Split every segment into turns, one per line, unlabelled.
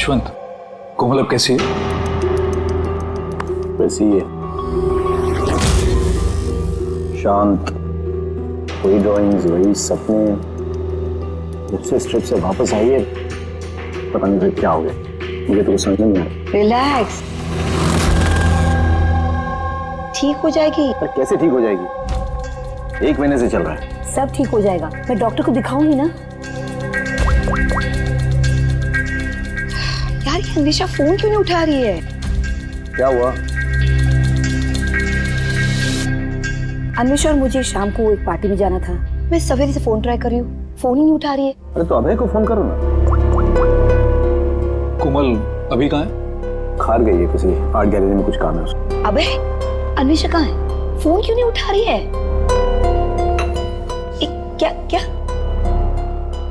यशवंत, कोमल अब कैसी है?
वैसी ही है, शांत, वही ड्राइंग्स, वही सपने। जब से ट्रिप से वापस आई है पता नहीं फिर क्या हो गया, मुझे तो कुछ समझ नहीं आ रहा।
रिलैक्स, ठीक हो जाएगी।
पर कैसे ठीक हो जाएगी? 1 महीने से चल रहा है।
सब ठीक हो जाएगा, मैं डॉक्टर को दिखाऊंगी ना। यार ये हमेशा फोन क्यों नहीं उठा रही है?
क्या हुआ?
अन्वेषा और मुझे शाम को एक पार्टी में जाना था। मैं सवेरे से फोन ट्राई कर रही हूँ, फोन ही नहीं उठा रही है।
अरे तो अभय को फोन करो ना।
कोमल अभी कहाँ है?
खार गई है, किसी आर्ट गैलरी में कुछ काम है उसको।
अबे अन्वेषा कहाँ है? फोन क्यों नहीं उठा रही है? क्या क्या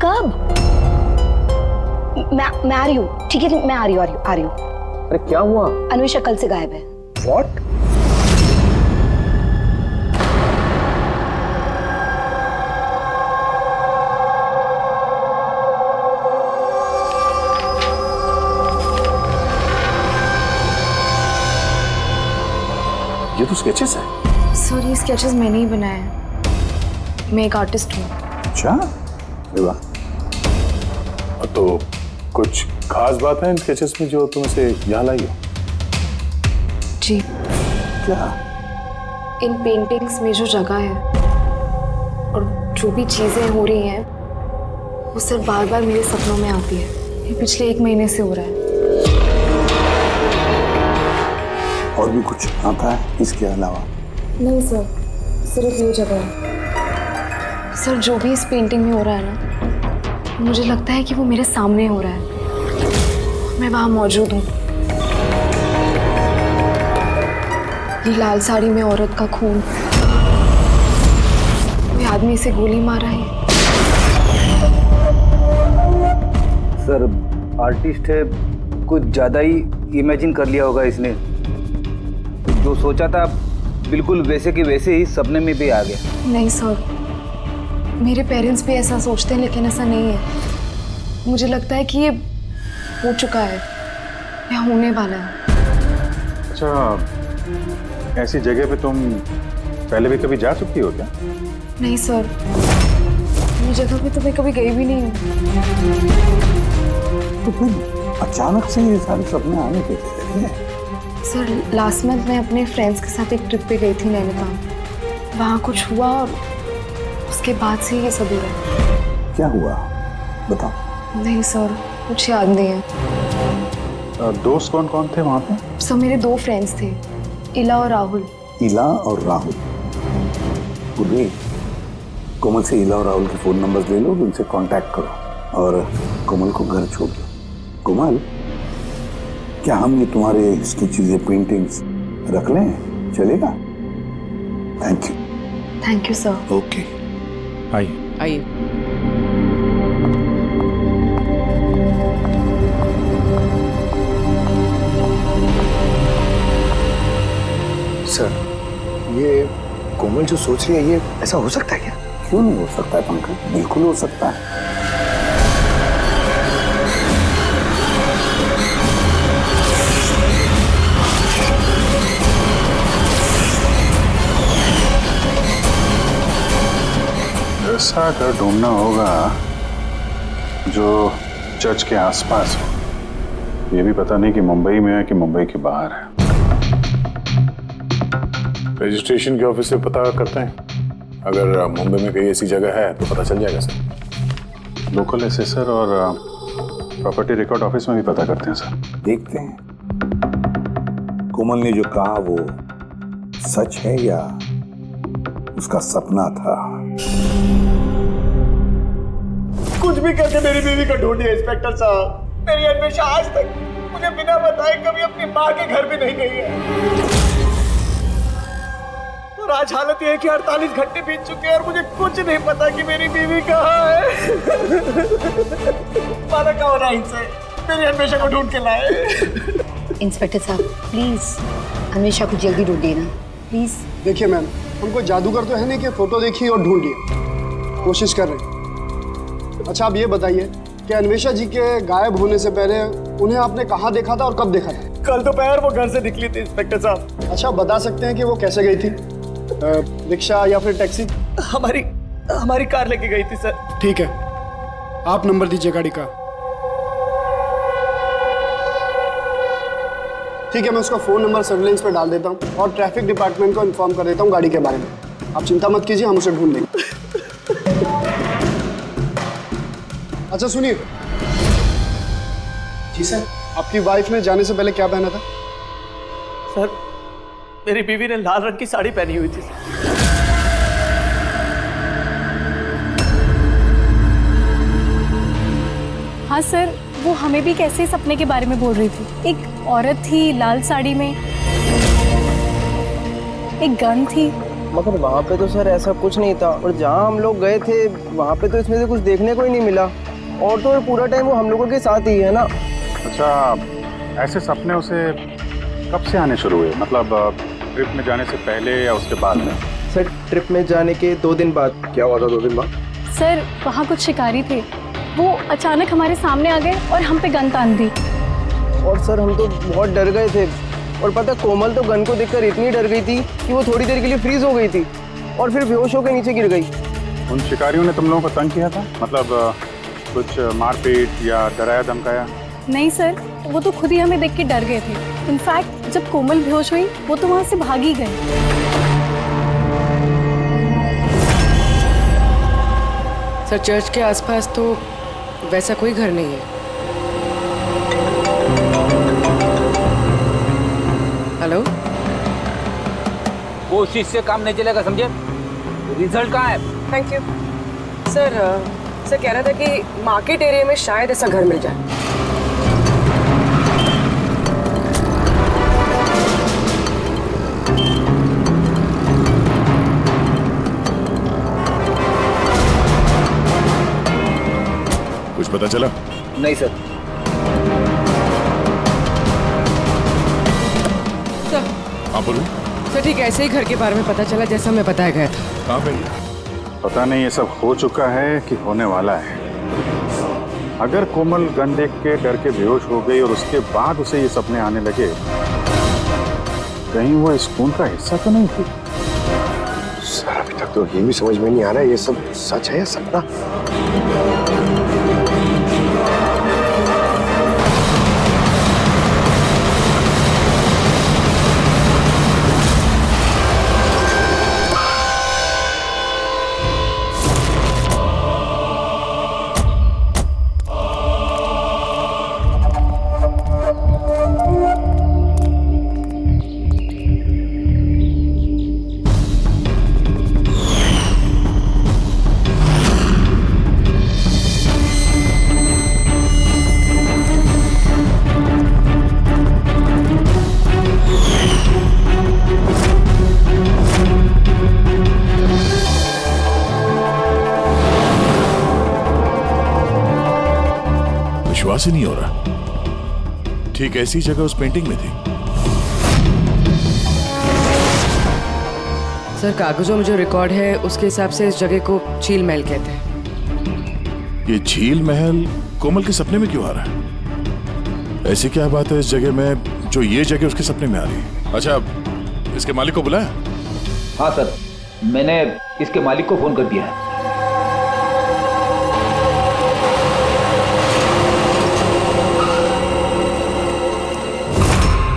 कब? मैं आ रही हूँ, ठीक है मैं आ रही हूँ।
अरे क्या हुआ?
अन्वेषा कल से गायब है।
What? ये तो स्केचेस है।
सर ये स्केचेस मैंने ही बनाए हैं, मैं एक आर्टिस्ट हूँ।
अच्छा, अरे वाह।
तो कुछ खास बात है इन स्केचेस में जो तुम इसे यहाँ लाई हो?
जी,
क्या?
इन पेंटिंग्स में जो जगह है और जो भी चीजें हो रही हैं वो सर बार बार मेरे सपनों में आती है। ये पिछले 1 महीने से हो रहा है।
और भी कुछ आता है इसके अलावा?
नहीं सर, सिर्फ ये जगह है। सर जो भी इस पेंटिंग में हो रहा है ना, मुझे लगता है कि वो मेरे सामने हो रहा है, मैं वहां मौजूद हूँ। ये लाल साड़ी में औरत का खून, कोई आदमी इसे गोली मार रहा है।
सर आर्टिस्ट है, कुछ ज्यादा ही इमेजिन कर लिया होगा इसने। जो सोचा था बिल्कुल वैसे के वैसे ही सपने में भी आ गया।
नहीं सर, मेरे पेरेंट्स भी ऐसा सोचते हैं लेकिन ऐसा नहीं है। मुझे लगता है कि ये हो चुका है या होने वाला है।
अच्छा, ऐसी जगह पे तुम पहले भी कभी जा चुकी हो क्या?
नहीं सर, ये जगह पे तो मैं कभी गई भी नहीं हूँ।
तो फिर अचानक से ये सारे सपने आने कैसे लगे?
सर लास्ट मंथ मैं अपने फ्रेंड्स के साथ एक ट्रिप पे गई थी नैनीताल। वहाँ कुछ हुआ और उसके बाद से ये सब हो रहा है।
क्या हुआ बताओ।
नहीं सर, कुछ याद नहीं है।
दोस्त कौन कौन थे वहाँ पे?
सर मेरे 2 फ्रेंड्स थे, इला और राहुल।
इला और राहुल? पूर्वी, कोमल से इला और राहुल के फोन नंबर्स ले लो, उनसे कांटेक्ट करो और कोमल को घर छोड़ दो। कोमल, क्या हम ये तुम्हारे इसकी चीजें, पेंटिंग्स रख लें? चलेगा? Thank you.
Thank you sir.
Okay,
आइए।
सर, ये कोमल जो सोच रही है, ये ऐसा हो सकता है क्या?
क्यों नहीं हो सकता है पंकज, बिल्कुल हो सकता है।
ऐसा घर ढूंढना होगा जो चर्च के आसपास हो। ये भी पता नहीं कि मुंबई में है कि मुंबई के बाहर है। रजिस्ट्रेशन के ऑफिस से पता करते हैं, अगर मुंबई में कहीं ऐसी जगह है तो पता चल जाएगा सर। लोकल एसेसर और प्रॉपर्टी रिकॉर्ड ऑफिस में भी पता करते हैं सर।
देखते हैं कोमल ने जो कहा वो सच है या उसका सपना था।
कुछ भी करके मेरी बीवी को ढूंढिए इंस्पेक्टर साहब। मेरी अन्वेषा आज तक मुझे बिना बताए कभी अपनी माँ के घर भी नहीं गई है, और आज हालत ये है कि 48 घंटे बीत चुके हैं और मुझे कुछ नहीं पता कि मेरी बीवी कहाँ है। माना का होना इनसे, मेरी अन्वेषा को ढूंढ के लाए।
इंस्पेक्टर साहब प्लीज अन्वेषा को जल्दी ढूंढिए ना प्लीज।
देखिए मैम, हमको जादूगर तो है नहीं कि फोटो देखिए और ढूंढ लिए, कोशिश कर रहे हैं। अच्छा आप ये बताइए कि अन्वेषा जी के गायब होने से पहले उन्हें आपने कहाँ देखा था और कब देखा था?
कल दोपहर वो घर से निकली थी इंस्पेक्टर साहब।
अच्छा, बता सकते हैं कि वो कैसे गई थी? रिक्शा या फिर टैक्सी?
हमारी कार लेके गई थी सर।
ठीक है, आप नंबर दीजिए गाड़ी का। ठीक है, मैं उसका फ़ोन नंबर सर्विलेंस पे डाल देता हूँ और ट्रैफिक डिपार्टमेंट को इन्फॉर्म कर देता हूँ गाड़ी के बारे में। आप चिंता मत कीजिए, हम उसे ढूंढ लेंगे। अच्छा सुनिए। जी सर। आपकी वाइफ ने जाने से पहले क्या पहना था?
सर, मेरी बीवी ने लाल रंग की साड़ी पहनी हुई थी सर।
हाँ सर, वो हमें भी कैसे सपने के बारे में बोल रही थी। एक औरत थी लाल साड़ी में, एक गन थी।
मगर वहाँ पे तो सर ऐसा कुछ नहीं था, और जहाँ हम लोग गए थे वहाँ पे तो इसमें से कुछ देखने को ही नहीं मिला। और तो पूरा टाइम वो हम लोगों के साथ ही है ना।
अच्छा, ऐसे सपने उसे कब से आने शुरू हुए? मतलब ट्रिप में जाने से पहले या उसके बाद में?
सर, ट्रिप में जाने के 2 दिन बाद।
क्या हुआ था 2 दिन बाद?
सर, वहाँ कुछ शिकारी थे, वो अचानक हमारे सामने आ गए और हम पे गन तान दी।
और सर हम तो बहुत डर गए थे, और पता कोमल तो गन को देखकर इतनी डर गई थी कि वो थोड़ी देर के लिए फ्रीज हो गई थी और फिर बेहोश होकर नीचे गिर गई।
उन शिकारियों ने तुम लोगों को तंग किया था? मतलब कुछ मारपीट या डराया धमकाया?
नहीं सर, वो तो खुद ही हमें देख के डर गए थे। इनफैक्ट जब कोमल बेहोश हुई वो तो वहाँ से भाग ही गई।
सर, चर्च के आसपास तो वैसा कोई घर नहीं है। हेलो?
कोशिश से काम नहीं चलेगा, समझे? रिजल्ट कहाँ है?
Thank you sir. सर कह रहा था कि मार्केट एरिया में शायद ऐसा घर मिल जाए।
कुछ पता चला?
नहीं सर।
सर,
हाँ बोलो।
सर ठीक ऐसे ही घर के बारे में पता चला जैसा मैं बताया गया था।
कहाँ पे? पता नहीं ये सब हो चुका है कि होने वाला है। अगर कोमल गन देख के डर के बेहोश हो गई और उसके बाद उसे ये सपने आने लगे, कहीं वो इस खून का हिस्सा तो नहीं थी?
सर अभी तक तो ये भी समझ में नहीं आ रहा है, ये सब सच है या सपना?
विश्वास ही नहीं हो रहा। ठीक ऐसी जगह उस पेंटिंग में थी।
सर, कागजों में जो रिकॉर्ड है उसके हिसाब से इस जगह को झील महल कहते हैं।
ये झील महल कोमल के सपने में क्यों आ रहा है? ऐसी क्या बात है इस जगह में जो ये जगह उसके सपने में आ रही है? अच्छा, इसके मालिक को बुलाया?
हाँ सर, मैंने इसके मालिक को फोन कर दिया है।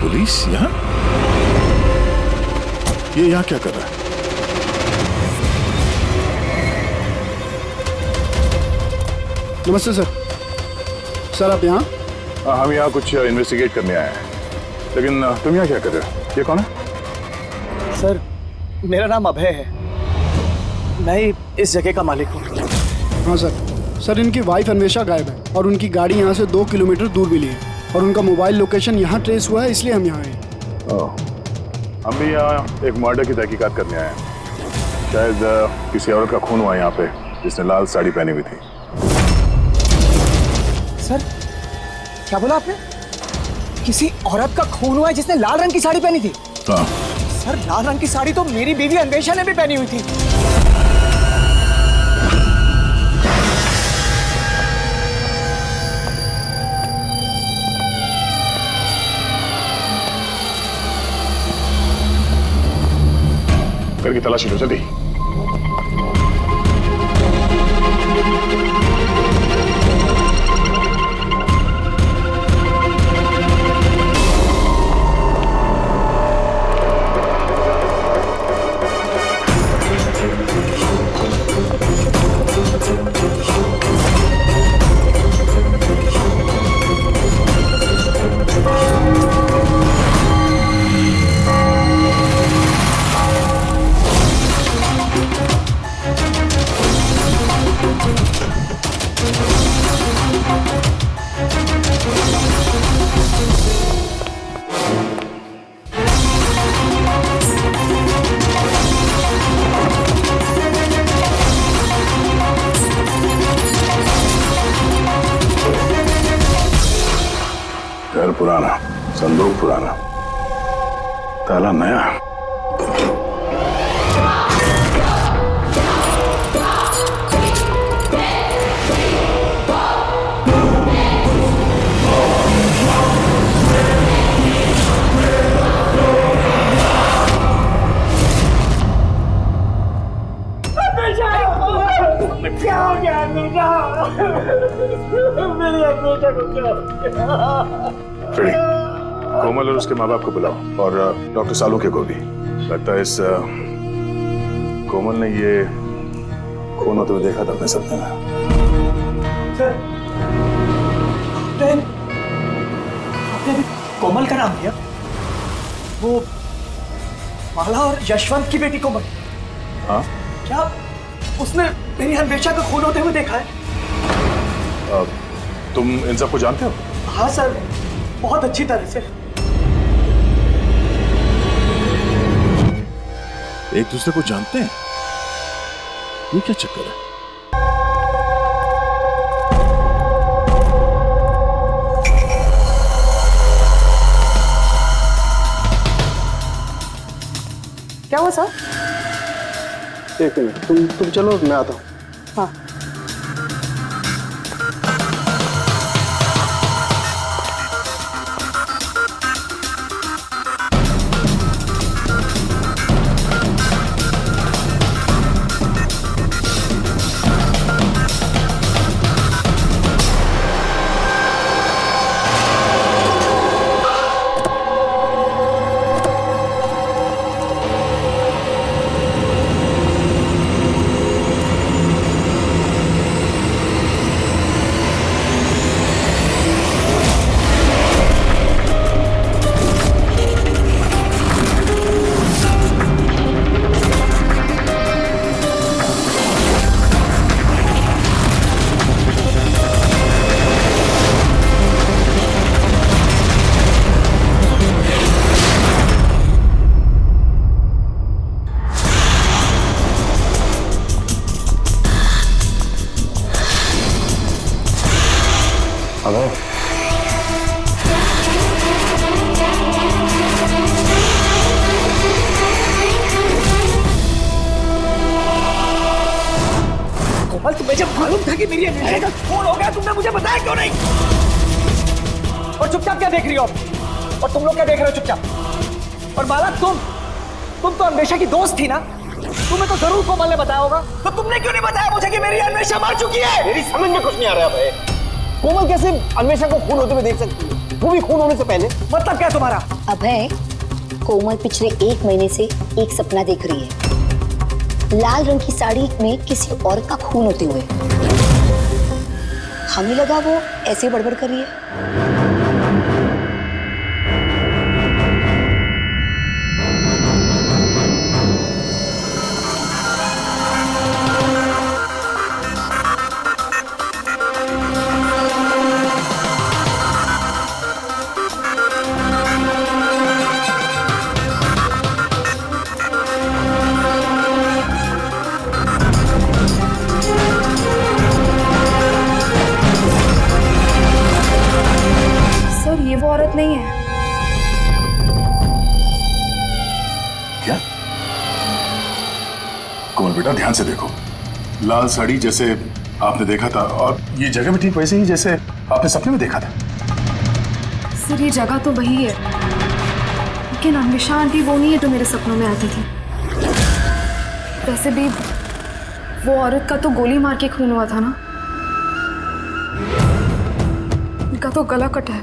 पुलिस यहाँ? ये यहाँ क्या कर रहा है?
नमस्ते सर। सर आप यहाँ?
हम यहाँ कुछ इन्वेस्टिगेट करने आए हैं, लेकिन तुम यहाँ क्या कर रहे हो? ये कौन है?
सर, मेरा नाम अभय है, मैं इस जगह का मालिक हूँ।
हाँ सर। सर इनकी वाइफ अन्वेषा गायब है और उनकी गाड़ी यहाँ से 2 किलोमीटर दूर मिली है और उनका मोबाइल लोकेशन यहाँ ट्रेस हुआ है, इसलिए हम यहाँ आए।
हम भी यहाँ एक मर्डर की तहकीकात करने आए हैं। शायद किसी औरत का खून हुआ यहाँ पे जिसने लाल साड़ी पहनी हुई थी।
सर, क्या बोला आपने? किसी औरत का खून हुआ है जिसने लाल रंग की साड़ी पहनी थी?
हाँ।
सर, लाल रंग की साड़ी तो मेरी बीवी अन्वेषा ने भी पहनी हुई थी।
घर की तलाशी लो जल्दी। घर पुराना, संदूक पुराना, ताला नया।
क्या हो गया अनुजा? मेरी अनुजा को क्या हो गया?
फ्रेडी, कोमल और उसके माँ बाप को बुलाओ और डॉक्टर सालुके को भी। लगता है इस कोमल ने ये खून होते हुए देखा था अपने सपने में।
सर, आपने कोमल का नाम लिया? वो माला और यशवंत की बेटी कोमल?
हाँ?
क्या उसने मेरी अन्वेषा का खून होते हुए देखा है?
तुम इन सबको जानते हो?
हाँ सर, बहुत अच्छी तरह से।
एक दूसरे को जानते हैं? ये क्या चक्कर है?
क्या हुआ सर?
एक मिनट, तुम चलो, मैं आता हूँ।
हाँ।
अबे
कोमल, तुम्हें जब मालूम था कि मेरी अन्वेषा का खून हो गया, तुमने मुझे बताया क्यों नहीं? और चुपचाप क्या देख रही हो? और तुम लोग क्या देख रहे हो चुपचाप? और माला, तुम तो अन्वेषा की दोस्त थी ना? तुम्हें तो जरूर कोमल ने बताया होगा, तो तुमने क्यों नहीं बताया मुझे कि मेरी अन्वेषा मर चुकी है?
मेरी समझ में कुछ नहीं आ रहा है। कोमल कैसे अन्वेषा को खून होते हुए देख सकती है, वो भी खून होने से पहले?
मतलब क्या तुम्हारा?
अभय, कोमल पिछले 1 महीने से एक सपना देख रही है, लाल रंग की साड़ी में किसी और का खून होते हुए। हमें लगा वो ऐसे बड़बड़ कर रही है।
ये वो औरत नहीं है।
क्या? कोमल बेटा, ध्यान से देखो। लाल साड़ी जैसे आपने देखा था, और ये जगह भी ठीक वैसे ही जैसे आपने सपने में देखा था।
सर, ये जगह तो वही है, लेकिन अन्वेषा आंटी वो नहीं है जो मेरे सपनों में आती थी। वैसे भी वो औरत का तो गोली मार के खून हुआ था ना, इनका तो गला कटा है।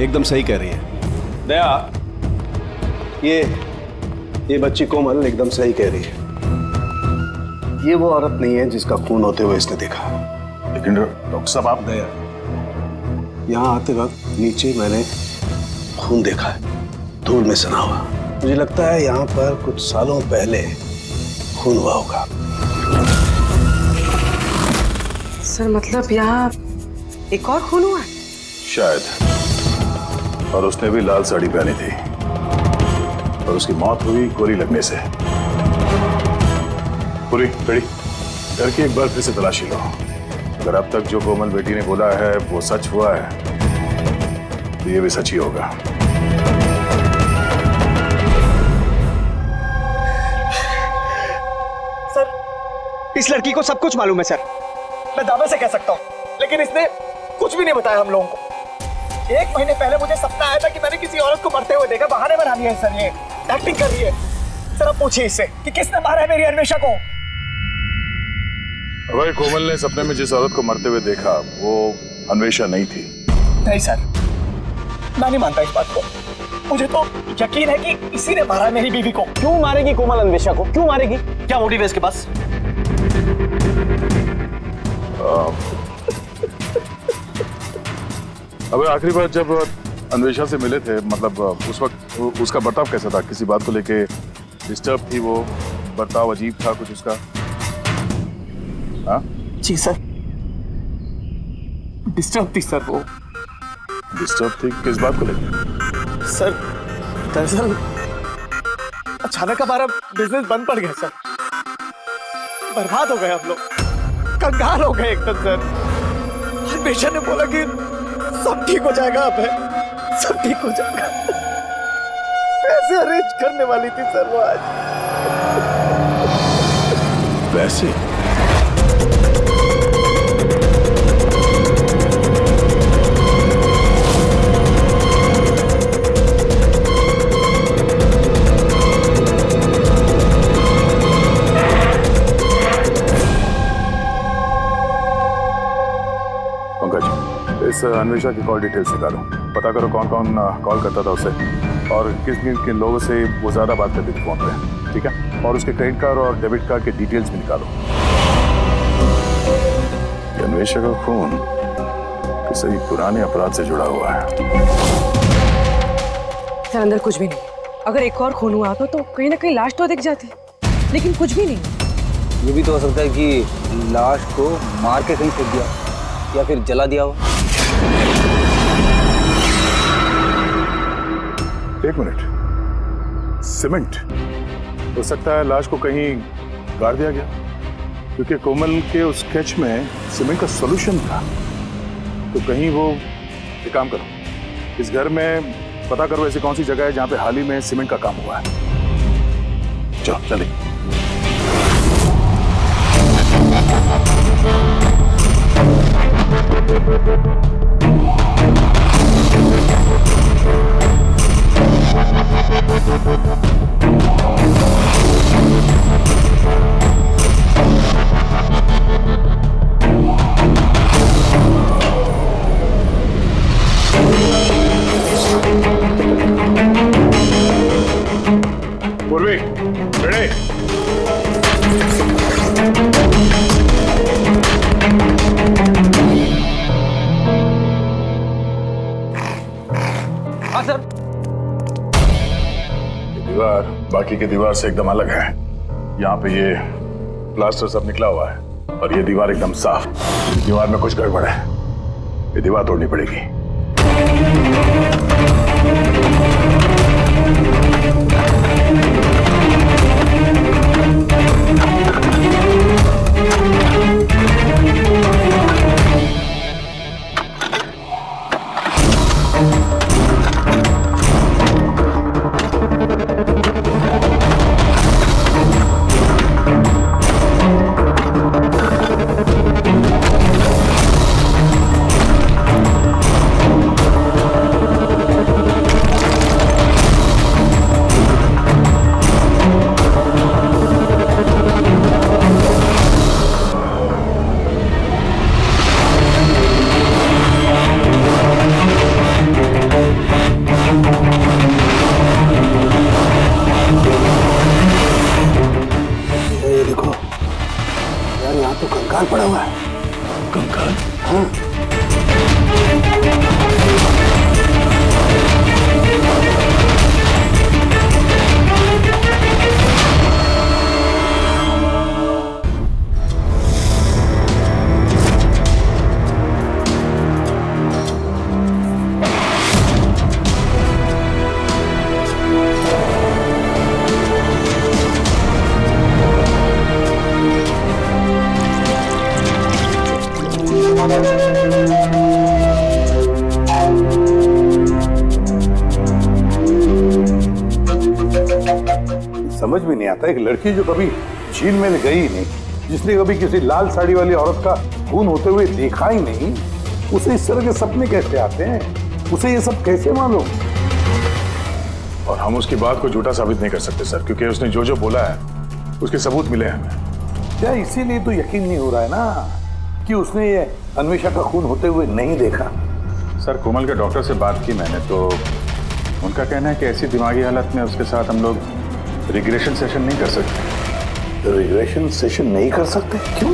एकदम सही कह रही है दया, ये बच्ची कोमल एकदम सही कह रही है। ये वो औरत नहीं है जिसका खून होते हुए इसने देखा।
लेकिन डॉक्टर साहब आप
दया, यहाँ आते वक्त नीचे मैंने खून देखा है, धूल में सना हुआ। मुझे लगता है यहाँ पर कुछ सालों पहले खून हुआ होगा।
सर मतलब यहाँ एक और खून हुआ है?
शायद, और उसने भी लाल साड़ी पहनी थी और उसकी मौत हुई गोली लगने से। पूरी रेडी घर की एक बार फिर से तलाशी लो। अगर अब तक जो कोमल बेटी ने बोला है वो सच हुआ है तो ये भी सच ही होगा।
सर, इस लड़की को सब कुछ मालूम है सर, मैं दावे से कह सकता हूँ, लेकिन इसने कुछ भी नहीं बताया हम लोगों को। 1 महीने पहले मुझे सपना आया था कि मैंने किसी औरत को मरते हुए देखा। बहाने बना दिया है सर, ये एक्टिंग कर रही है। सर अब पूछिए इससे कि किसने मारा है मेरी अन्वेषा को।
अगर कोमल ने सपने में जिस औरत को मरते हुए देखा वो अन्वेषा नहीं थी।
नहीं सर, मैं नहीं मानता इस बात को। मुझे तो यकीन है कि इसी ने मारा मेरी बीवी को।
क्यों मारेगी कोमल अन्वेषा को? क्यों मारेगी? क्या मोटिव है इसके पास?
अब आखिरी बार जब अन्वेषा से मिले थे, मतलब उस वक्त उसका बर्ताव कैसा था? किसी बात को लेके डिस्टर्ब थी वो? बर्ताव अजीब था कुछ उसका? हाँ
जी सर, डिस्टर्ब थी सर वो।
डिस्टर्ब थी किस बात को लेकर?
सर दरअसल अचानक हमारा बिजनेस बंद पड़ गया सर, बर्बाद हो गए हम लोग, कंगाल हो गए एकदम सर। अन्वेषा ने बोला कि सब ठीक हो जाएगा, अब है सब ठीक हो जाएगा। पैसे अरेंज करने वाली थी सर वो आज।
वैसे इस अन्वेषा की कॉल डिटेल्स निकालो, पता करो कौन कौन कॉल करता था उसे और किस किन लोगों से वो ज्यादा बात करती थी फोन पे, ठीक है? और उसके क्रेडिट कार्ड और डेबिट कार्ड के डिटेल्स भी निकालो। अन्वेषा का खून किसी पुराने अपराध से जुड़ा हुआ है।
सर अंदर कुछ भी नहीं। अगर एक और खून हुआ तो कहीं ना कहीं लाश तो दिख जाती, लेकिन कुछ भी नहीं।
ये भी तो हो सकता है कि लाश को मार के कहीं फेंक दिया या फिर जला दिया हो।
एक मिनट, सीमेंट हो सकता है लाश को कहीं गाड़ दिया गया, क्योंकि कोमल के उस स्केच में सीमेंट का सॉल्यूशन था। तो कहीं वो एक काम करो, इस घर में पता करो ऐसी कौन सी जगह है जहां पे हाल ही में सीमेंट का काम हुआ है। चलो चलिए। पूर्वी, रेडी?
हाँ सर।
दीवार बाकी की दीवार से एकदम अलग है। यहाँ पे ये प्लास्टर सब निकला हुआ है और ये दीवार एकदम साफ। दीवार में कुछ गड़बड़ है, ये दीवार तोड़नी पड़ेगी।
कंकाल पड़ा हुआ है।
कंकाल?
हाँ। समझ में नहीं आता, एक लड़की जो कभी झील में गई ही नहीं, जिसने कभी किसी लाल साड़ी वाली औरत का खून होते हुए देखा ही नहीं, उसे इस तरह के सपने कैसे आते हैं? उसे ये सब कैसे मालूम?
और हम उसकी बात को झूठा साबित नहीं कर सकते सर, क्योंकि उसने जो जो बोला है उसके सबूत मिले हमें।
क्या इसीलिए तो यकीन नहीं हो रहा है ना कि उसने ये अन्वेषा का खून होते हुए नहीं देखा?
सर कोमल के डॉक्टर से बात की मैंने, तो उनका कहना है कि ऐसी दिमागी हालत में उसके साथ हम लोग रिग्रेशन सेशन नहीं कर सकते।
रिग्रेशन सेशन नहीं कर सकते? क्यों?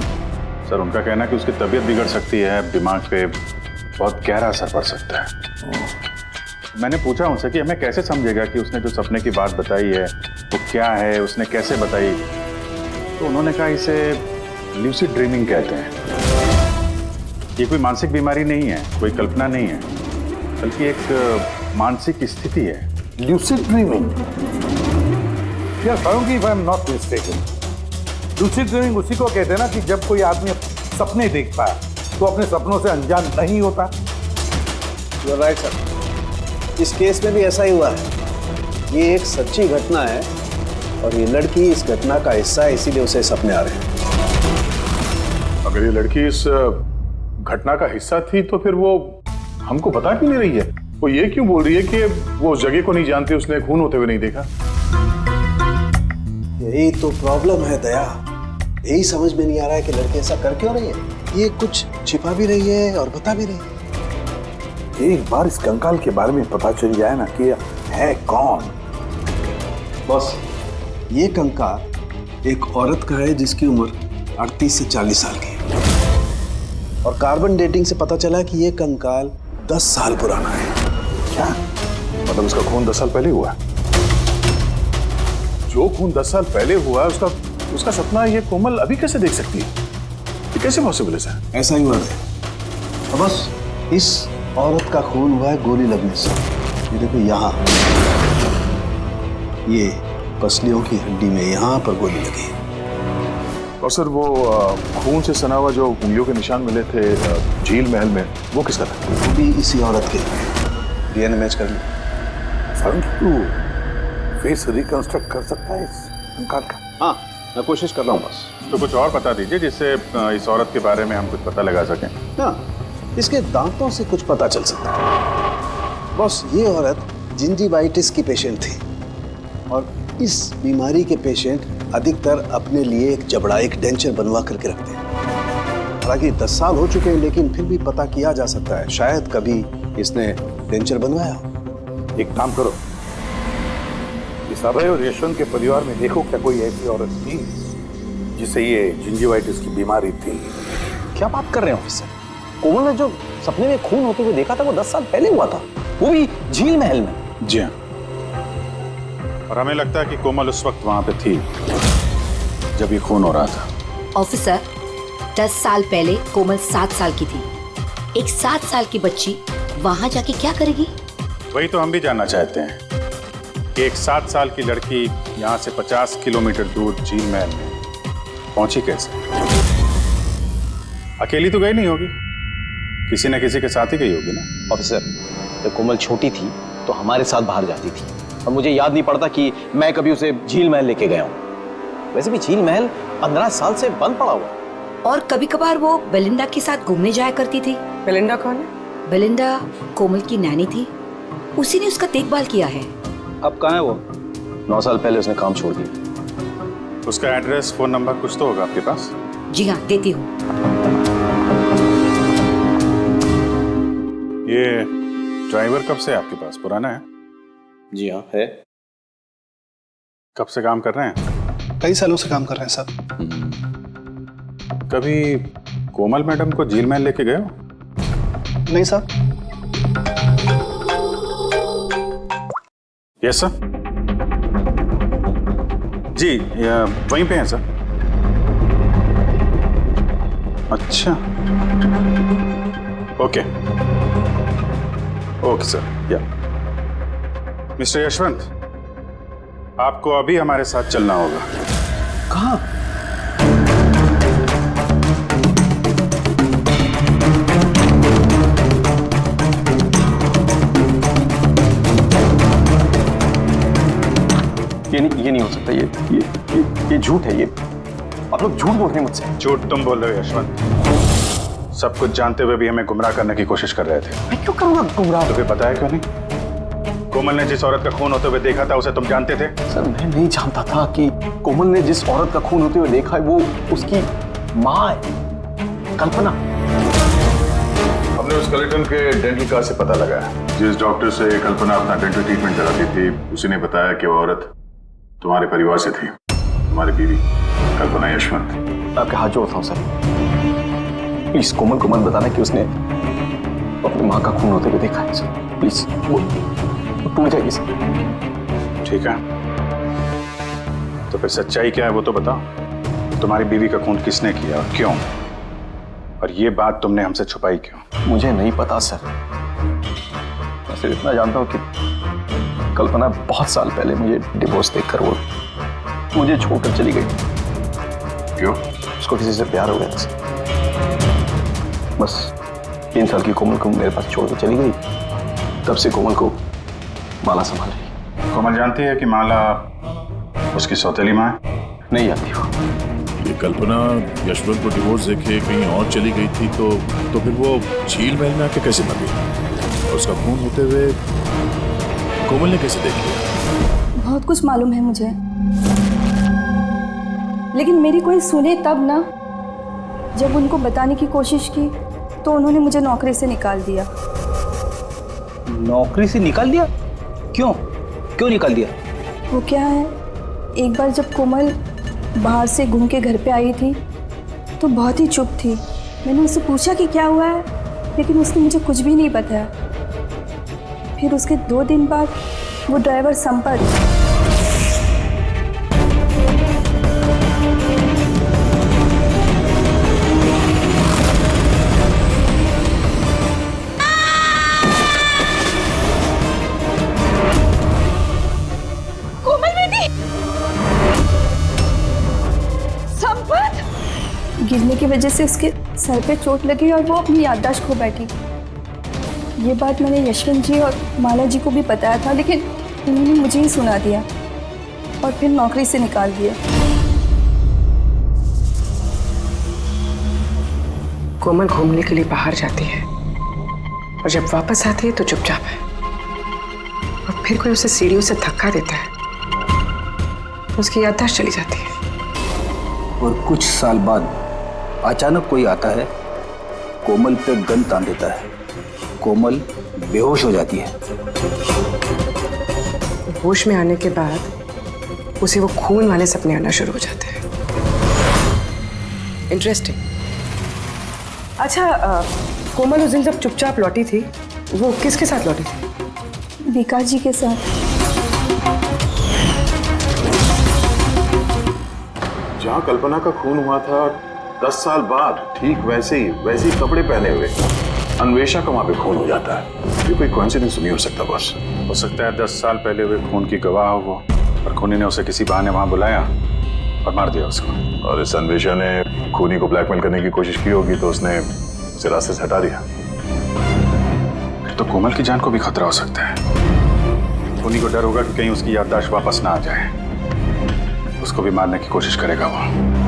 सर उनका कहना है कि उसकी तबीयत बिगड़ सकती है, दिमाग पे बहुत गहरा असर पड़ सकता है। मैंने पूछा उनसे कि हमें कैसे समझेगा कि उसने जो सपने की बात बताई है वो क्या है, उसने कैसे बताई, तो उन्होंने कहा इसे ल्यूसिड ड्रीमिंग कहते हैं। ये कोई मानसिक बीमारी नहीं है, कोई कल्पना नहीं है, बल्कि एक मानसिक स्थिति है।
Lucid dreaming? यार Farooqui, if I am not mistaken, lucid dreaming उसी को कहते हैं ना कि जब कोई आदमी सपने देखता है तो अपने सपनों से अनजान नहीं होता।
यू आर राइट सर, इस केस में भी ऐसा ही हुआ है। ये एक सच्ची घटना है और ये लड़की इस घटना का हिस्सा है, इसीलिए उसे सपने आ रहे हैं।
अगर ये लड़की इस घटना का हिस्सा थी तो फिर वो हमको बता क्यों नहीं रही है? वो ये क्यों बोल रही है कि वो उस जगह को नहीं जानती, उसने खून होते हुए नहीं देखा?
यही तो प्रॉब्लम है दया, यही समझ में नहीं आ रहा है कि लड़की ऐसा कर क्यों रही है। ये कुछ छिपा भी रही है और बता भी रही है।
एक बार इस कंकाल के बारे में पता चल जाए ना कि है कौन।
बॉस, ये कंकाल एक औरत का है जिसकी उम्र 38 से 40 साल की है और कार्बन डेटिंग से पता चला कि ये कंकाल 10 साल पुराना है।
क्या मतलब उसका खून 10 साल पहले हुआ है? जो खून 10 साल पहले हुआ है उसका सपना ये कोमल अभी कैसे देख सकती है? ये कैसे पॉसिबल है सर?
ऐसा ही हुआ है। तो बस इस औरत का खून हुआ है गोली लगने से। ये देखो यहाँ, ये पसलियों की हड्डी में यहाँ पर गोली लगी।
और सर वो खून से सना हुआ जो उंगलियों के निशान मिले थे झील महल में, वो किसका था?
भी इसी औरत के। डीएनए मैच कर ली।
तू फेस रिकंस्ट्रक्ट कर सकता है इस कंकाल का?
हाँ, मैं कोशिश कर रहा हूँ बस।
तो कुछ और बता दीजिए जिससे इस औरत के बारे में हम कुछ पता लगा सकें।
हाँ, इसके दांतों से कुछ पता चल सकता है। बॉस, ये औरत जिंजीवाइटिस की पेशेंट थी और इस बीमारी के पेशेंट अधिकतर अपने लिए एक जबड़ा, एक डेंचर बनवा करके रखते हैं। हालांकि 10 साल हो चुके हैं लेकिन फिर भी पता किया जा सकता है, शायद कभी इसने डेंचर बनवाया।
एक काम करो, इस अभय और यशवंत के परिवार में देखो क्या कोई ऐसी औरत थी जिसे ये जिंजीवाइटिस की बीमारी थी।
क्या बात कर रहे हो ऑफिसर? कोमल ने जो सपने में खून होते हुए देखा था वो 10 साल पहले हुआ था, वो भी झील महल में।
जी हाँ, और हमें लगता है कि कोमल उस वक्त वहां पे थी जब ये खून हो रहा था।
ऑफिसर, 10 साल पहले कोमल 7 साल की थी। एक 7 साल की बच्ची वहां जाके क्या करेगी?
वही तो हम भी जानना चाहते हैं कि एक 7 साल की लड़की यहाँ से 50 किलोमीटर दूर झील महल में पहुंची कैसे? अकेली तो गई नहीं होगी, किसी न किसी के साथ ही गई होगी ना।
ऑफिसर, जब कोमल छोटी थी तो हमारे साथ बाहर जाती थी और मुझे याद नहीं पड़ता कि मैं कभी उसे झील महल लेके गया हूँ। वैसे भी झील महल 15 साल से बंद पड़ा हुआ है।
और कभी कभार वो बेलिंडा के साथ घूमने जाया करती थी।
बेलिंडा कौन है?
बेलिंडा कोमल की नैनी थी, उसी ने उसका देखभाल किया है।
अब कहाँ है वो?
9 साल पहले उसने काम छोड़ दिया।
उसका एड्रेस, फोन नंबर कुछ तो होगा आपके पास?
जी हाँ, देती हूँ।
ये ड्राइवर कब से आपके पास? पुराना है?
जी हाँ, है।
कब से काम कर रहे हैं?
कई सालों से काम कर रहे हैं साहब।
कभी कोमल मैडम को झील महल लेके गए हो?
नहीं सर।
Yes sir. जी वहीं पे हैं सर। अच्छा, ओके ओके सर। या मिस्टर यशवंत, आपको अभी हमारे साथ चलना होगा।
कहाँ?
ये नहीं हो सकता। ये झूठ है। ये आप लोग झूठ बोल रहे हैं मुझसे।
झूठ तुम बोल रहे हो यशवंत। सब कुछ जानते हुए भी हमें गुमराह करने की कोशिश कर रहे थे।
मैं क्यों करूंगा गुमराह?
तुम्हें पता है क्यों नहीं? कोमल ने जिस औरत का खून होते हुए देखा था उसे तुम जानते थे?
सर मैं नहीं जानता था कि कोमल ने जिस औरत का खून होते हुए देखा है वो उसकी माँ है, कल्पना।
हमने उस कलेक्टर के डेंटल कार्ड से पता लगाया। जिस डॉक्टर से कल्पना अपना डेंटल ट्रीटमेंट कराती थी उसी ने बताया कि वो औरत तुम्हारे परिवार से थी, तुम्हारी बीवी कल्पना यशवंत।
आपके हाथ जोड़ता हूँ सर, प्लीज कोमल को मत बताना कि उसने अपनी माँ का खून होते हुए देखा है सर। प्लीज वो टूट जाएगी सर।
ठीक है, तो फिर सच्चाई क्या है वो तो बताओ। तुम्हारी बीवी का खून किसने किया और क्यों? और ये बात तुमने हमसे छुपाई क्यों?
मुझे नहीं पता सर। मैं सिर्फ इतना जानता हूँ कि कल्पना बहुत साल पहले मुझे डिवोर्स देकर वो मुझे छोड़कर चली गई।
क्यों?
उसको किसी से प्यार हो गया था सर। बस 3 साल की कोमल को मेरे पास छोड़ के चली गई। तब से कोमल को माला संभाल रही।
कोमल जानती है कि माला उसकी सौतेली माँ है?
नहीं जानती हो।
ये कल्पना यशवंत को डिवोर्स देके कहीं और चली गई थी तो फिर वो झील महल में आके कैसे मर गई? और उसका खून होते हुए कोमल ने कैसे देख लिया?
बहुत कुछ मालूम है मुझे, लेकिन मेरी कोई सुने तब ना। जब उनको बताने की कोशिश की तो उन्होंने मुझे नौकरी से निकाल दिया।
नौकरी से निकाल दिया? क्यों निकाल दिया?
वो क्या है, एक बार जब कोमल बाहर से घूम के घर पे आई थी तो बहुत ही चुप थी। मैंने उससे पूछा कि क्या हुआ है, लेकिन उसने मुझे कुछ भी नहीं बताया। फिर उसके 2 दिन बाद वो ड्राइवर संपत गिरने की वजह से उसके सर पे चोट लगी और वो अपनी याददाश्त खो बैठी। ये बात मैंने यशवंत जी और माला जी को भी बताया था, लेकिन उन्होंने मुझे ही सुना दिया और फिर नौकरी से निकाल दिया।
कोमल घूमने के लिए बाहर जाती है और जब वापस आती है तो चुपचाप है, और फिर कोई उसे सीढ़ियों से धक्का देता है, उसकी याददाश्त चली जाती है।
और कुछ साल बाद अचानक कोई आता है, कोमल पे गन तान देता है, कोमल बेहोश हो जाती है।
होश में आने के बाद उसे वो खून वाले सपने आना शुरू हो जाते हैं। इंटरेस्टिंग। अच्छा, कोमल उस दिन जब चुपचाप लौटी थी वो किसके साथ लौटी थी?
विकास जी के साथ।
जहाँ कल्पना का खून हुआ था 10 साल बाद ठीक वैसे ही कपड़े पहने हुए अन्वेषा का वहां पे खून हो जाता है। ये कोई कोइंसिडेंस नहीं हो सकता बॉस।
हो सकता है 10 साल पहले हुए खून की गवाह हो वो, और खूनी ने उसे किसी बहाने वहां बुलाया और मार दिया उसको।
और इस अन्वेषा ने खूनी को ब्लैकमेल करने की कोशिश की होगी तो उसने उसे रास्ते से हटा दिया।
फिर तो कोमल की जान को भी खतरा हो सकता है। खूनी को डर होगा कि कहीं उसकी याददाश्त वापस ना आ जाए, उसको भी मारने की कोशिश करेगा वो।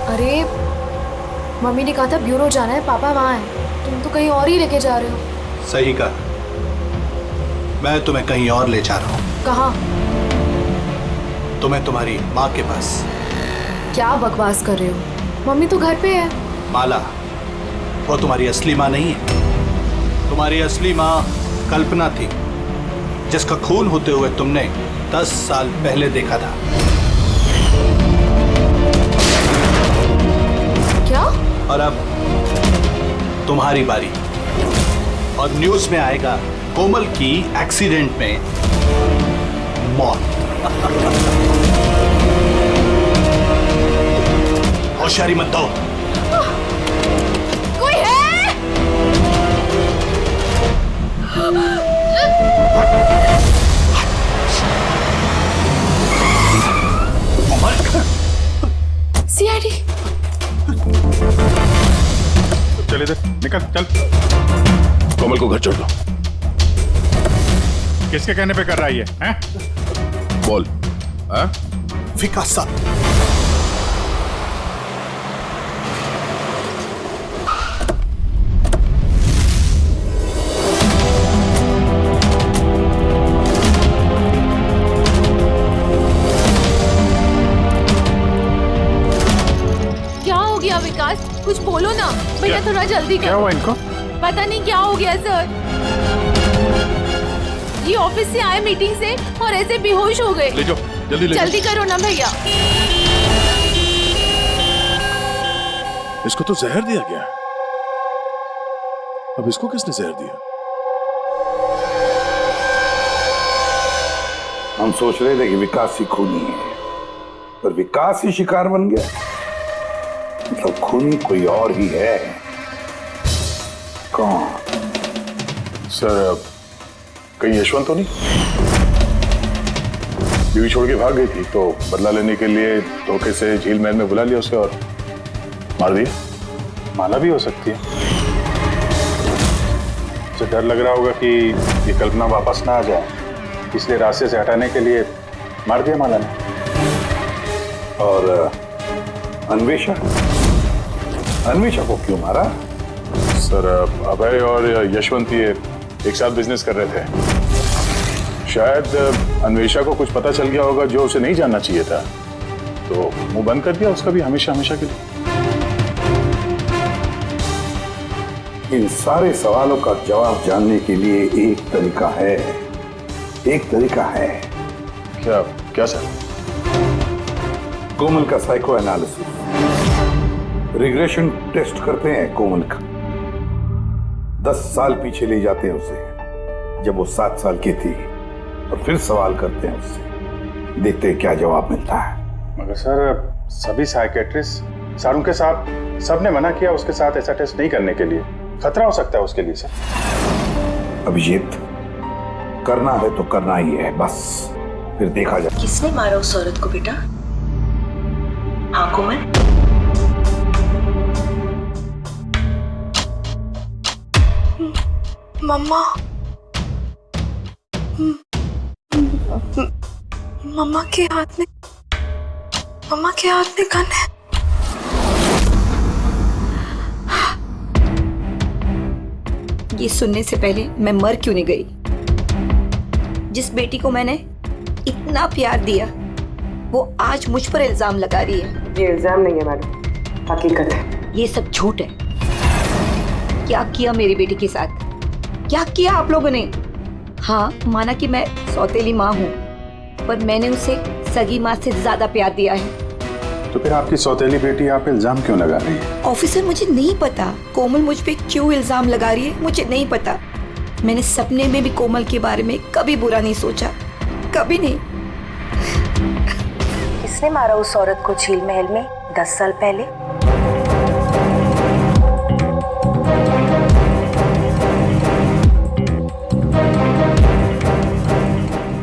अरे मम्मी ने कहा था ब्यूरो जाना है, पापा वहाँ हैं। तुम तो कहीं और ही लेके जा रहे हो।
सही कहा, मैं तुम्हें कहीं और ले जा रहा हूँ।
कहाँ?
तुम्हें तुम्हारी माँ के पास।
क्या बकवास कर रहे हो? मम्मी तो घर पे है।
माला, वो तुम्हारी असली माँ नहीं है। तुम्हारी असली माँ कल्पना थी, जिसका खून होते हुए तुमने 10 साल पहले देखा था।
क्या?
और अब तुम्हारी बारी। और न्यूज में आएगा कोमल की एक्सीडेंट में मौत। होशियारी मत दो।
कोई है? सीआईडी।
चल इधर निकल, चल। कोमल को घर छोड़ दो। किसके कहने पे कर रहा है ये? हैं? बोल। हाँ?
विकास साहब।
क्या हो गया विकास? कुछ बोलो ना भैया, थोड़ा जल्दी
क्या
करो।
हुआ इनको?
पता नहीं क्या हो गया सर। ये ऑफिस से आए मीटिंग से और ऐसे बेहोश हो गए।
ले जाओ, जल्दी ले जाओ।
जल्दी करो ना भैया।
इसको तो जहर दिया गया। अब इसको किसने जहर दिया?
हम सोच रहे थे कि विकास ही खूनी है, पर विकास ही शिकार बन गया। मतलब खूनी कोई और ही है। कौन?
सर, कहीं यशवंत तो नहीं? बीवी छोड़ के भाग गई थी तो बदला लेने के लिए धोखे से झील महल में बुला लिया उसे और मार दिया।
माला भी हो सकती है। उसे डर लग रहा होगा कि ये कल्पना वापस ना आ जाए, इसलिए रास्ते से हटाने के लिए मार दिया माला ने।
और अन्वेषा? अन्वेषा को क्यों मारा?
सर, अभय और यशवंत ये एक साथ बिजनेस कर रहे थे। शायद अन्वेषा को कुछ पता चल गया होगा जो उसे नहीं जानना चाहिए था, तो मुंह बंद कर दिया उसका भी हमेशा हमेशा के लिए।
इन सारे सवालों का जवाब जानने के लिए एक तरीका है। एक तरीका है।
क्या? क्या सर?
कोमल का साइको एनालिसिस। रिग्रेशन टेस्ट करते हैं कोमल का। 10 साल पीछे ले जाते हैं उसे, जब वो 7 साल की थी, और फिर सवाल करते हैं उससे। देखते हैं क्या जवाब मिलता है।
मगर सर, सभी साइकेट्रिस्ट सर उनके साथ सबने मना किया उसके साथ ऐसा टेस्ट नहीं करने के लिए। खतरा हो सकता है उसके लिए सर।
अभिजीत, करना है तो करना ही है, बस फिर देखा जाए।
किसने मारा उस औरत को बेटा? हाँ कोमल?
मम्मा। मम्मा के हाथ में गन है।
ये सुनने से पहले मैं मर क्यों नहीं गई? जिस बेटी को मैंने इतना प्यार दिया, वो आज मुझ पर इल्जाम लगा रही है।
ये इल्जाम नहीं है मैडम, हकीकत है।
ये सब झूठ है। क्या किया मेरी बेटी के साथ? क्या किया आप लोगों ने? हाँ, माना कि मैं सौतेली माँ हूँ, पर मैंने उसे सगी माँ से ज्यादा प्यार दिया है।
तो फिर आपकी सौतेली बेटी आप इल्जाम क्यों लगा रही है?
ऑफिसर, मुझे नहीं पता कोमल मुझ पे क्यों इल्जाम लगा रही है। मुझे नहीं पता। मैंने सपने में भी कोमल के बारे में कभी बुरा नहीं सोचा, कभी नहीं।
किसने मारा उस औरत को झील महल में 10 साल पहले?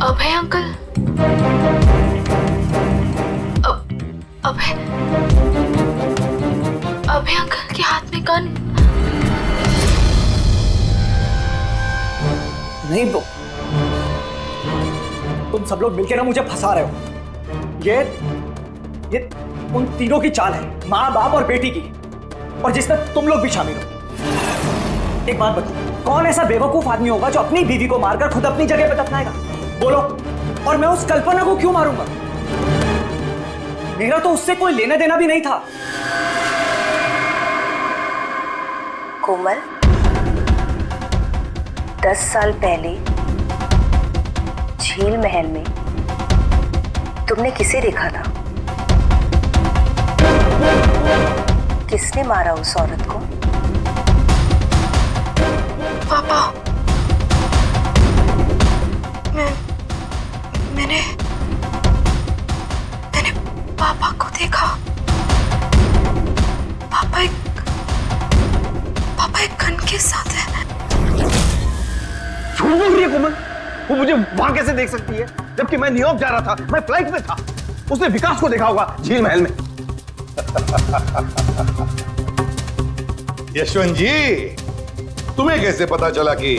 अभय अंकल। अभय अंकल के हाथ में गन।
नहीं तो तुम सब लोग मिलकर ना मुझे फंसा रहे हो। ये उन तीनों की चाल है, माँ बाप और बेटी की, और जिसमें तुम लोग भी शामिल हो। एक बात बताओ, कौन ऐसा बेवकूफ आदमी होगा जो अपनी बीवी को मारकर खुद अपनी जगह पे दफनाएगा? बोलो। और मैं उस कल्पना को क्यों मारूंगा? मेरा तो उससे कोई लेना देना भी नहीं था।
कोमल, 10 साल पहले झील महल में तुमने किसे देखा था? किसने मारा उस औरत को?
पापा, मैंने पापा को देखा। पापा एक गन के साथ है।
झूठ बोल रही है कोमल। वो मुझे वहां कैसे देख सकती है जबकि मैं न्यूयॉर्क जा रहा था, मैं फ्लाइट में था। उसने विकास को देखा होगा झील महल में।
यशवंत जी, तुम्हें कैसे पता चला कि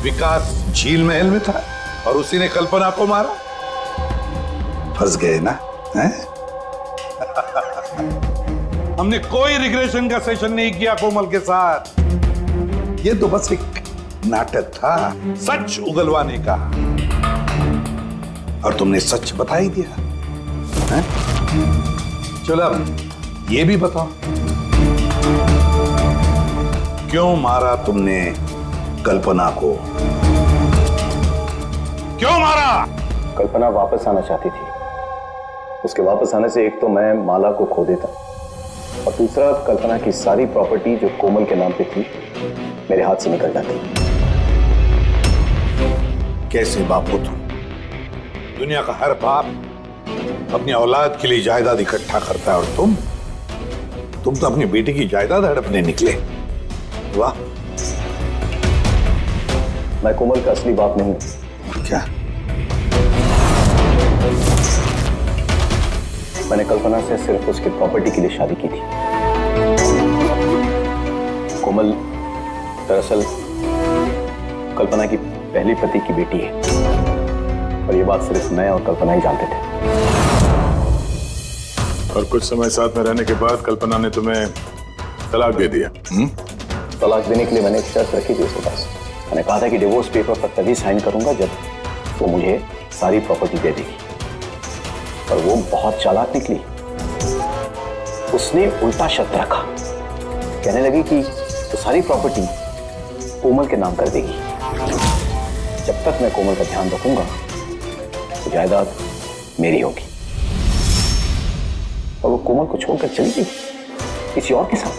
विकास झील महल में था और उसी ने कल्पना को मारा? फंस गए ना? हैं? हमने कोई रिग्रेशन का सेशन नहीं किया कोमल के साथ। ये तो बस एक नाटक था सच उगलवाने का, और तुमने सच बता ही दिया। हैं? चलो अब ये भी बताओ, क्यों मारा तुमने कल्पना को? क्यों मारा?
कल्पना वापस आना चाहती थी। उसके वापस आने से एक तो मैं माला को खो देता, और दूसरा कल्पना की सारी प्रॉपर्टी जो कोमल के नाम पे थी मेरे हाथ से निकल जाती।
कैसे बाप हो तुम? दुनिया का हर बाप अपनी औलाद के लिए जायदाद इकट्ठा करता है, और तुम तो अपनी बेटी की जायदाद हड़पने निकले। वाह!
मैं कोमल का असली बाप नहीं हूं।
क्या?
मैंने कल्पना से सिर्फ उसकी प्रॉपर्टी के लिए शादी की थी। कोमल दरअसल कल्पना की पहली पति की बेटी है, और ये बात सिर्फ मैं और कल्पना ही जानते थे।
और कुछ समय साथ में रहने के बाद कल्पना ने तुम्हें तलाक दे दिया?
तलाक देने के लिए मैंने एक शर्त रखी थी उसके पास। मैंने कहा था कि डिवोर्स पेपर पर तभी साइन करूंगा जब वो मुझे सारी प्रॉपर्टी दे देगी। पर वो बहुत चालाक निकली। उसने उल्टा शर्त रखा, कहने लगी कि तो सारी प्रॉपर्टी कोमल के नाम कर देगी। जब तक मैं कोमल का ध्यान रखूंगा तो जायदाद मेरी होगी। और वो कोमल को छोड़कर चली गई किसी और के साथ।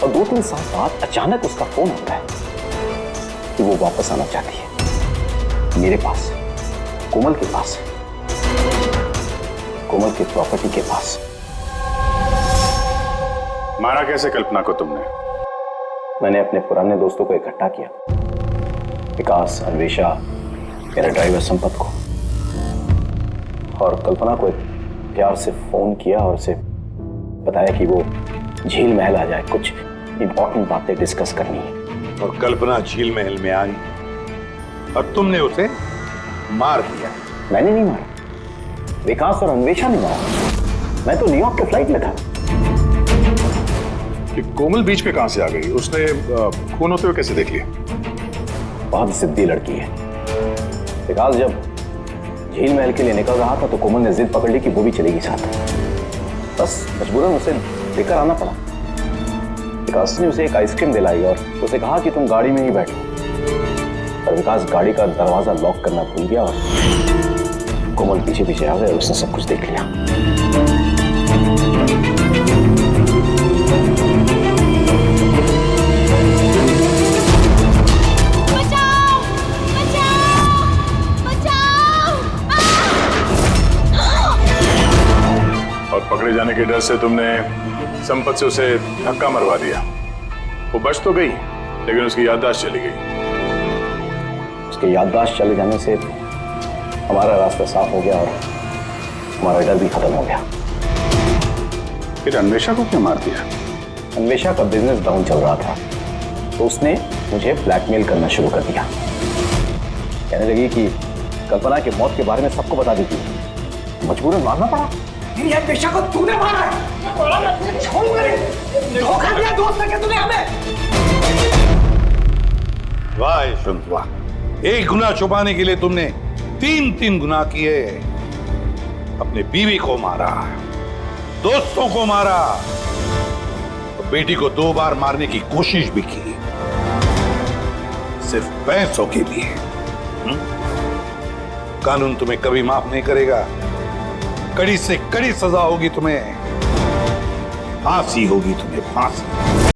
और 2-3 साल बाद अचानक उसका फोन आता है कि वो वापस आना चाहती है मेरे पास, कोमल के पास, कोमल की प्रॉपर्टी के पास।
मारा कैसे कल्पना को तुमने?
मैंने अपने पुराने दोस्तों को इकट्ठा किया, विकास, अन्वेषा, मेरा ड्राइवर संपत को, और कल्पना को प्यार से फोन किया और उसे बताया कि वो झील महल आ जाए, कुछ इंपॉर्टेंट बातें डिस्कस करनी है।
और कल्पना झील महल में आई और तुमने उसे मार दिया?
मैंने नहीं मारा, विकास और अन्वेषा ने मारा। मैं तो न्यूयॉर्क के फ्लाइट में था।
कि कोमल बीच में कहां से आ गई? उसने खून होते हुए कैसे देख लिया?
बहुत जिद्दी लड़की है। विकास जब झील महल के लिए निकल रहा था तो कोमल ने जिद पकड़ ली कि वो भी चलेगी साथ। बस मजबूरन उसे लेकर आना पड़ा। विकास ने उसे एक आइसक्रीम दिलाई और उसे कहा कि तुम गाड़ी में ही बैठो। पर विकास गाड़ी का दरवाजा लॉक करना भूल गया और कोमल पीछे पीछे आ गए और उसने सब कुछ देख लिया।
और पकड़े जाने के डर से तुमने संपत से उसे धक्का मरवा दिया। वो बच तो गई लेकिन उसकी याददाश्त चली गई।
उसकी याददाश्त चले जाने से हमारा रास्ता साफ हो गया और हमारा डर भी खत्म हो गया।
फिर अन्वेषा को क्यों मार दिया?
अन्वेषा का बिजनेस डाउन चल रहा था तो उसने मुझे ब्लैकमेल करना शुरू कर दिया। कहने लगी कि कल्पना की मौत के बारे में सबको बता देती है। मजबूरन मारना पड़ा।
तेरी अन्वेषा को तूने मारा है। छोड़ूंगा नहीं। धोखा दिया दोस्त ने तूने हमें।
वाह यशवंत वाह! एक गुनाह छुपाने के लिए तुमने 3 गुनाह किए। अपने बीवी को मारा, दोस्तों को मारा, तो बेटी को 2 बार मारने की कोशिश भी की, सिर्फ पैसों के लिए।
कानून तुम्हें कभी माफ नहीं करेगा। कड़ी से कड़ी सजा होगी तुम्हें, फांसी होगी तुम्हें, फांसी।